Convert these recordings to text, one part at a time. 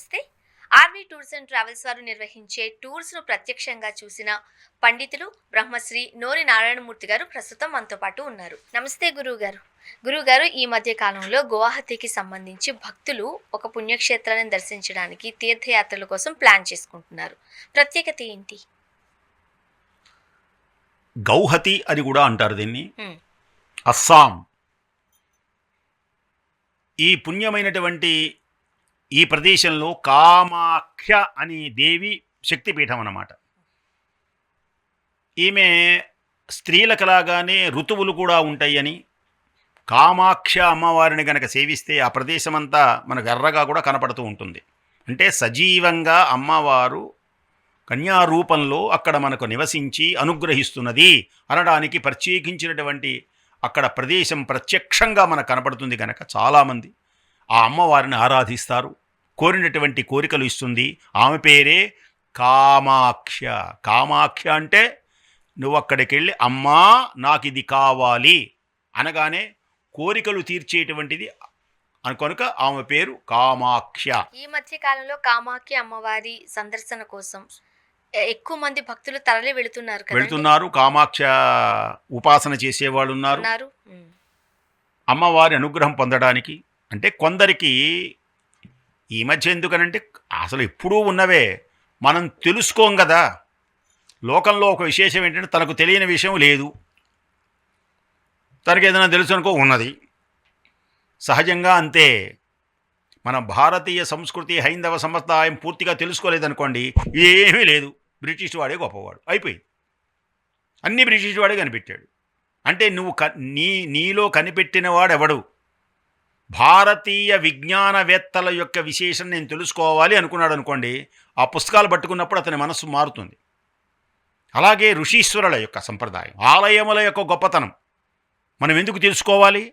నమస్తే. RV tours and travels వారు నిర్వహించే టూర్స్‌ను ప్రత్యక్షంగా చూసిన పండితులు బ్రహ్మశ్రీ నోరి నారాయణమూర్తి గారు ప్రస్తుతం మనతో పాటు ఉన్నారు. నమస్తే గురువుగారు. గురువుగారు, ఈ మధ్య కాలంలో గువాహతికి సంబంధించి భక్తులు ఒక పుణ్యక్షేత్రాన్ని దర్శించడానికి తీర్థయాత్రల కోసం ప్లాన్ చేసుకుంటున్నారు. ప్రత్యేకత ఏంటి? గౌహతి అని కూడా అంటారు దీన్ని. హ్మ్. అస్సాం. ఈ పుణ్యమైనటువంటి ఈ ప్రదేశంలో కామాఖ్య అనే దేవి శక్తిపీఠం అన్నమాట. ఈమె స్త్రీలకలాగానే ఋతువులు కూడా ఉంటాయని, కామాఖ్య అమ్మవారిని గనక సేవిస్తే ఆ ప్రదేశమంతా మనకు ఎర్రగా కూడా కనపడుతూ ఉంటుంది. అంటే సజీవంగా అమ్మవారు కన్యారూపంలో అక్కడ మనకు నివసించి అనుగ్రహిస్తున్నది అనడానికి ప్రత్యేకించినటువంటి అక్కడ ప్రదేశం ప్రత్యక్షంగా మనకు కనపడుతుంది కనుక చాలామంది ఆ అమ్మవారిని ఆరాధిస్తారు. కోరినటువంటి కోరికలు ఇస్తుంది. ఆమె పేరే కామాఖ్య. కామాఖ్య అంటే నువ్వు అక్కడికి వెళ్ళి అమ్మా నాకు ఇది కావాలి అనగానే కోరికలు తీర్చేటువంటిది కనుక ఆమె పేరు కామాఖ్య. ఈ మధ్య కాలంలో కామాఖ్య అమ్మవారి సందర్శన కోసం ఎక్కువ మంది భక్తులు తరలి వెళుతున్నారు కదా. వెళుతున్నారు. కామాఖ్య ఉపాసన చేసేవాళ్ళు ఉన్నారు. అమ్మవారి అనుగ్రహం పొందడానికి. అంటే కొందరికి ఈ మధ్య ఎందుకనంటే అసలు ఎప్పుడూ ఉన్నవే మనం తెలుసుకోం కదా. లోకంలో ఒక విశేషం ఏంటంటే తనకు తెలియని విషయం లేదు, తనకు ఏదైనా తెలుసు అనుకో ఉన్నది. సహజంగా అంతే. మన భారతీయ సంస్కృతి హైందవ సంప్రదాయం పూర్తిగా తెలుసుకోలేదనుకోండి, ఏమీ లేదు, బ్రిటిష్ వాడే గొప్పవాడు అయిపోయింది. అన్నీ బ్రిటిష్ వాడే కనిపెట్టాడు. అంటే నువ్వు నీలో కనిపెట్టిన వాడెవడు? భారతీయ విజ్ఞానవేత్తల యొక్క విశేషం నేను తెలుసుకోవాలి అనుకున్నాడు అనుకోండి, ఆ పుస్తకాలు పట్టుకున్నప్పుడు అతని మనస్సు మారుతుంది. అలాగే ఋషీశ్వరుల యొక్క సంప్రదాయం, ఆలయముల యొక్క గొప్పతనం మనం ఎందుకు తెలుసుకోవాలి?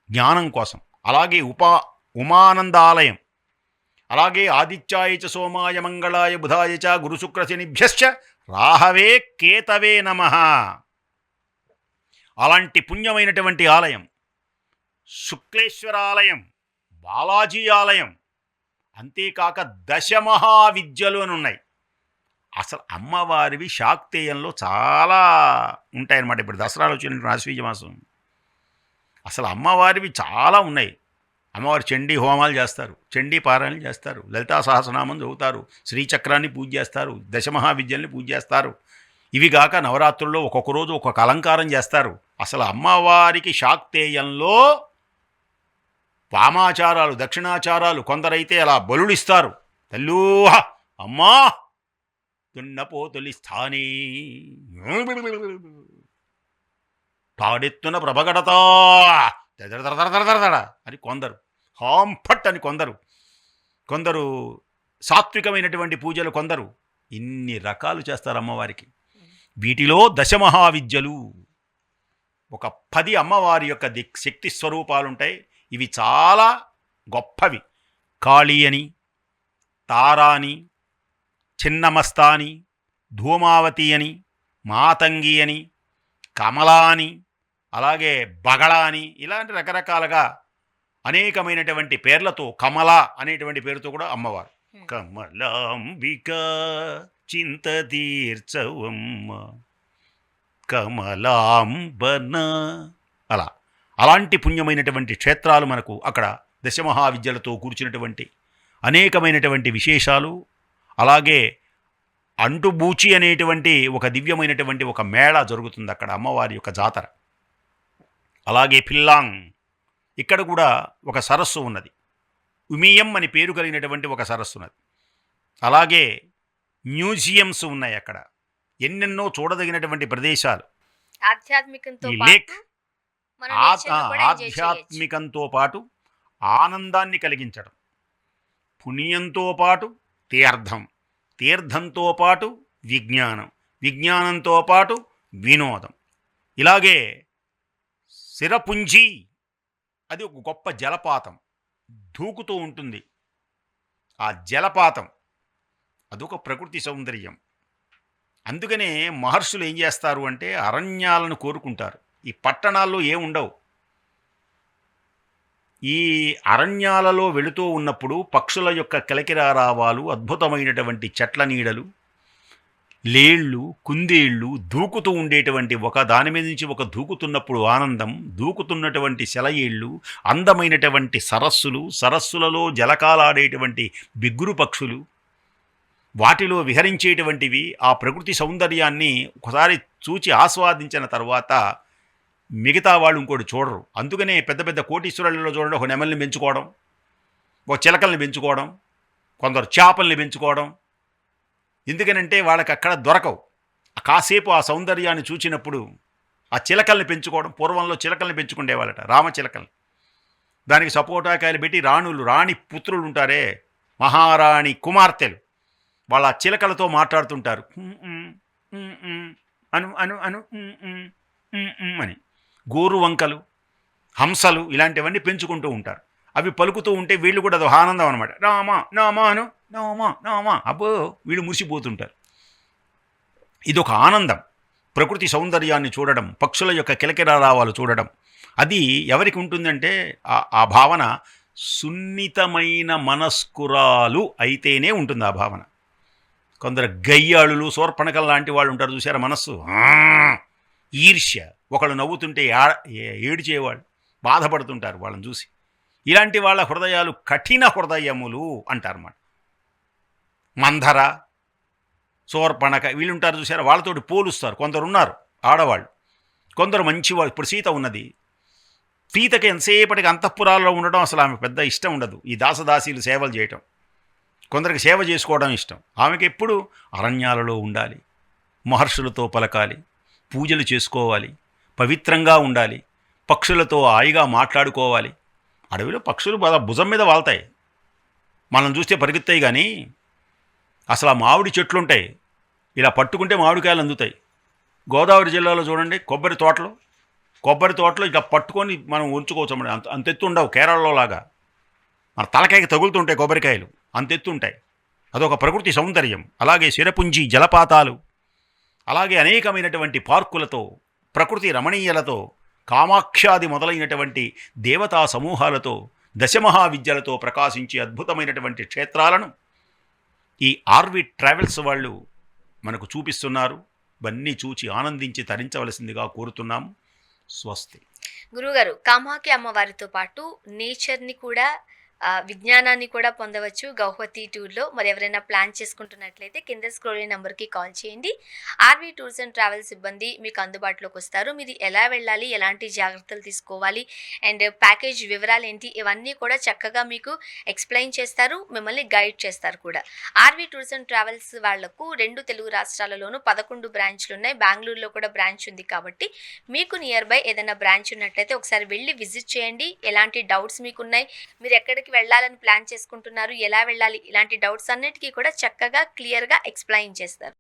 జ్ఞానం కోసం. అలాగే ఉమానంద ఆలయం, అలాగే ఆదిత్యాయ చ సోమాయ మంగళాయ బుధాయ చ గురుశుక్రశనిభ్యశ్చ రాహవే కేతవే నమః. అలాంటి పుణ్యమైనటువంటి ఆలయం శుక్లేశ్వర ఆలయం, బాలాజీ ఆలయం, అంతేకాక దశమహావిద్యలు అని ఉన్నాయి. అసలు అమ్మవారివి శాక్తేయంలో చాలా ఉంటాయన్నమాట. ఇప్పుడు దసరాలో వచ్చిన ఆశ్వీజ మాసం అసలు అమ్మవారివి చాలా ఉన్నాయి. అమ్మవారి చండీ హోమాలు చేస్తారు, చండీ పారాయణలు చేస్తారు, లలితా సహస్రనామం చదువుతారు, శ్రీచక్రాన్ని పూజ చేస్తారు, దశమహావిద్యల్ని పూజ చేస్తారు. ఇవి కాక నవరాత్రుల్లో ఒక్కొక్క రోజు ఒక్కొక్క అలంకారం చేస్తారు. అసలు అమ్మవారికి శాక్తేయంలో వామాచారాలు, దక్షిణాచారాలు, కొందరైతే అలా బలుడిస్తారు. తల్లూహ అమ్మా తున్నపోతులి స్థానీ తాడెత్తున ప్రభగడతా దడదడదడదడ అని కొందరు, హాంఫట్ అని కొందరు సాత్వికమైనటువంటి పూజలు కొందరు. ఇన్ని రకాలు చేస్తారు అమ్మవారికి. వీటిలో దశమహావిద్యలు ఒక 10 అమ్మవారి యొక్క శక్తి స్వరూపాలు ఉంటాయి. ఇవి చాలా గొప్పవి. కాళీ అని, తారా అని, చిన్నమస్తా అని, ధూమావతి అని, మాతంగి అని, కమలా అని, అలాగే బగళ అని, ఇలాంటి రకరకాలుగా అనేకమైనటువంటి పేర్లతో కమల అనేటువంటి పేరుతో కూడా అమ్మవారు. కమలాంబిక చింత తీర్చవమ్మ కమలాంబన. అలాంటి పుణ్యమైనటువంటి క్షేత్రాలు మనకు అక్కడ దశమహావిద్యలతో కూర్చున్నటువంటి అనేకమైనటువంటి విశేషాలు. అలాగే అంటుబూచి అనేటువంటి ఒక దివ్యమైనటువంటి ఒక మేళ జరుగుతుంది అక్కడ, అమ్మవారి యొక్క జాతర. అలాగే పిల్లాంగ్, ఇక్కడ కూడా ఒక సరస్సు ఉన్నది. ఉమియం అని పేరు కలిగినటువంటి ఒక సరస్సు ఉన్నది. అలాగే మ్యూజియంస్ ఉన్నాయి అక్కడ, ఎన్నెన్నో చూడదగినటువంటి ప్రదేశాలు. ఆధ్యాత్మికంతో పాటు ఆనందాన్ని కలిగించడం, పుణ్యంతో పాటు తీర్థంతో పాటు విజ్ఞానంతో పాటు వినోదం. ఇలాగే శిరపుంజి, అది ఒక గొప్ప జలపాతం దూకుతూ ఉంటుంది. ఆ జలపాతం అదొక ప్రకృతి సౌందర్యం. అందుకనే మహర్షులు ఏం చేస్తారు అంటే అరణ్యాలను కోరుకుంటారు. ఈ పట్టణాల్లో ఏముండవు. ఈ అరణ్యాలలో వెళుతూ ఉన్నప్పుడు పక్షుల యొక్క కిలకిరారావాలు, అద్భుతమైనటువంటి చెట్ల నీడలు, లేళ్ళు, కుందేళ్ళు దూకుతూ ఉండేటువంటి ఒక దాని మీద నుంచి ఒక దూకుతున్నప్పుడు ఆనందం, దూకుతున్నటువంటి సెలయేళ్ళు, అందమైనటువంటి సరస్సులు, సరస్సులలో జలకాలాడేటువంటి బిగ్గురు పక్షులు, వాటిలో విహరించేటువంటివి, ఆ ప్రకృతి సౌందర్యాన్ని ఒకసారి చూచి ఆస్వాదించిన తర్వాత మిగతా వాళ్ళు ఇంకోటి చూడరు. అందుకనే పెద్ద పెద్ద కోటీశ్వరులలో చూడండి, ఒక నెమల్ని పెంచుకోవడం, ఒక చిలకల్ని పెంచుకోవడం, కొందరు చేపల్ని పెంచుకోవడం. ఎందుకనంటే వాళ్ళకి అక్కడ దొరకవు. కాసేపు ఆ సౌందర్యాన్ని చూచినప్పుడు ఆ చిలకల్ని పెంచుకోవడం. పూర్వంలో చిలకల్ని పెంచుకునేవాళ్ళట, రామచిలకల్ని. దానికి సపోటాకాయలు పెట్టి రాణి పుత్రులు ఉంటారే, మహారాణి కుమార్తెలు, వాళ్ళ ఆ చిలకలతో మాట్లాడుతుంటారు. అను అను అను అని. గోరు వంకలు, హంసలు ఇలాంటివన్నీ పెంచుకుంటూ ఉంటారు. అవి పలుకుతూ ఉంటే వీళ్ళు కూడా అది ఆనందం అనమాట. రామా నామా అను, నామా నామా, అబ్బో వీళ్ళు మురిసిపోతుంటారు. ఇదొక ఆనందం. ప్రకృతి సౌందర్యాన్ని చూడడం, పక్షుల యొక్క కిలకిరారావాలు చూడడం, అది ఎవరికి ఉంటుందంటే ఆ భావన సున్నితమైన మనస్కురాలు అయితేనే ఉంటుంది ఆ భావన. కొందరు గయ్యాళులు, శూర్పణఖలు లాంటి వాళ్ళు ఉంటారు చూసారా, మనస్సు ఈర్ష్య, ఒకళ్ళు నవ్వుతుంటే ఏడిచేవాళ్ళు, బాధపడుతుంటారు వాళ్ళని చూసి. ఇలాంటి వాళ్ళ హృదయాలు కఠిన హృదయములు అంటారన్నమాట. మంధర, శూర్పణఖ వీళ్ళుంటారు చూసారా, వాళ్ళతోటి పోలుస్తారు. కొందరు ఉన్నారు ఆడవాళ్ళు, కొందరు మంచివాళ్ళు. ఇప్పుడు సీత ఉన్నది. సీతకి ఎంతసేపటికి అంతఃపురాల్లో ఉండడం అసలు ఆమె పెద్ద ఇష్టం ఉండదు. ఈ దాసదాసీలు సేవలు చేయటం, కొందరికి సేవ చేసుకోవడం ఇష్టం. ఆమెకి ఎప్పుడు అరణ్యాలలో ఉండాలి, మహర్షులతో పలకాలి, పూజలు చేసుకోవాలి, పవిత్రంగా ఉండాలి, పక్షులతో హాయిగా మాట్లాడుకోవాలి. అడవిలో పక్షులు బాగా భుజం మీద వాళ్తాయి, మనం చూస్తే పరిగెత్తాయి. కానీ అసలు ఆ మామిడి చెట్లు ఉంటాయి, ఇలా పట్టుకుంటే మామిడికాయలు అందుతాయి. గోదావరి జిల్లాలో చూడండి, కొబ్బరి తోటలో ఇట్లా పట్టుకొని మనం ఉంచుకోవచ్చు. అంత ఎత్తు ఉండవు కేరళలో లాగా. మన తలకాయకి తగులుతుంటాయి కొబ్బరికాయలు, అంత ఎత్తు ఉంటాయి. అదొక ప్రకృతి సౌందర్యం. అలాగే శిరపుంజి జలపాతాలు, అలాగే అనేకమైనటువంటి పార్కులతో, ప్రకృతి రమణీయలతో, కామాఖ్యాది మొదలైనటువంటి దేవతా సమూహాలతో, దశమహావిద్యలతో ప్రకాశించే అద్భుతమైనటువంటి క్షేత్రాలను ఈ ఆర్వి ట్రావెల్స్ వాళ్ళు మనకు చూపిస్తున్నారు. ఇవన్నీ చూచి ఆనందించి తరించవలసిందిగా కోరుతున్నాము. స్వస్తి. గురుగారు, కామాఖ్య అమ్మవారితో పాటు నేచర్ని కూడా విజ్ఞానాన్ని కూడా పొందవచ్చు గౌహతి టూర్లో. మరి ఎవరైనా ప్లాన్ చేసుకుంటున్నట్లయితే కింద స్క్రోలింగ్ నెంబర్కి కాల్ చేయండి. ఆర్వి టూర్స్ అండ్ ట్రావెల్స్ సిబ్బంది మీకు అందుబాటులోకి వస్తారు. మీరు ఎలా వెళ్ళాలి, ఎలాంటి జాగ్రత్తలు తీసుకోవాలి, అండ్ ప్యాకేజ్ వివరాలు ఏంటి, ఇవన్నీ కూడా చక్కగా మీకు ఎక్స్ప్లెయిన్ చేస్తారు, మిమ్మల్ని గైడ్ చేస్తారు కూడా. ఆర్వి టూర్స్ అండ్ ట్రావెల్స్ వాళ్లకు 2 తెలుగు రాష్ట్రాలలోనూ 11 బ్రాంచ్లు ఉన్నాయి. బెంగళూరులో కూడా బ్రాంచ్ ఉంది. కాబట్టి మీకు నియర్ బై ఏదైనా బ్రాంచ్ ఉన్నట్లయితే ఒకసారి వెళ్ళి విజిట్ చేయండి. ఎలాంటి డౌట్స్ మీకున్నాయి, మీరు ఎక్కడికి వెళ్ళాలని ప్లాన్ చేసుకుంటున్నారు, ఎలా వెళ్ళాలి, ఇలాంటి డౌట్స్ అన్నిటికీ కూడా చక్కగా క్లియర్గా ఎక్స్ప్లెయిన్ చేస్తారు.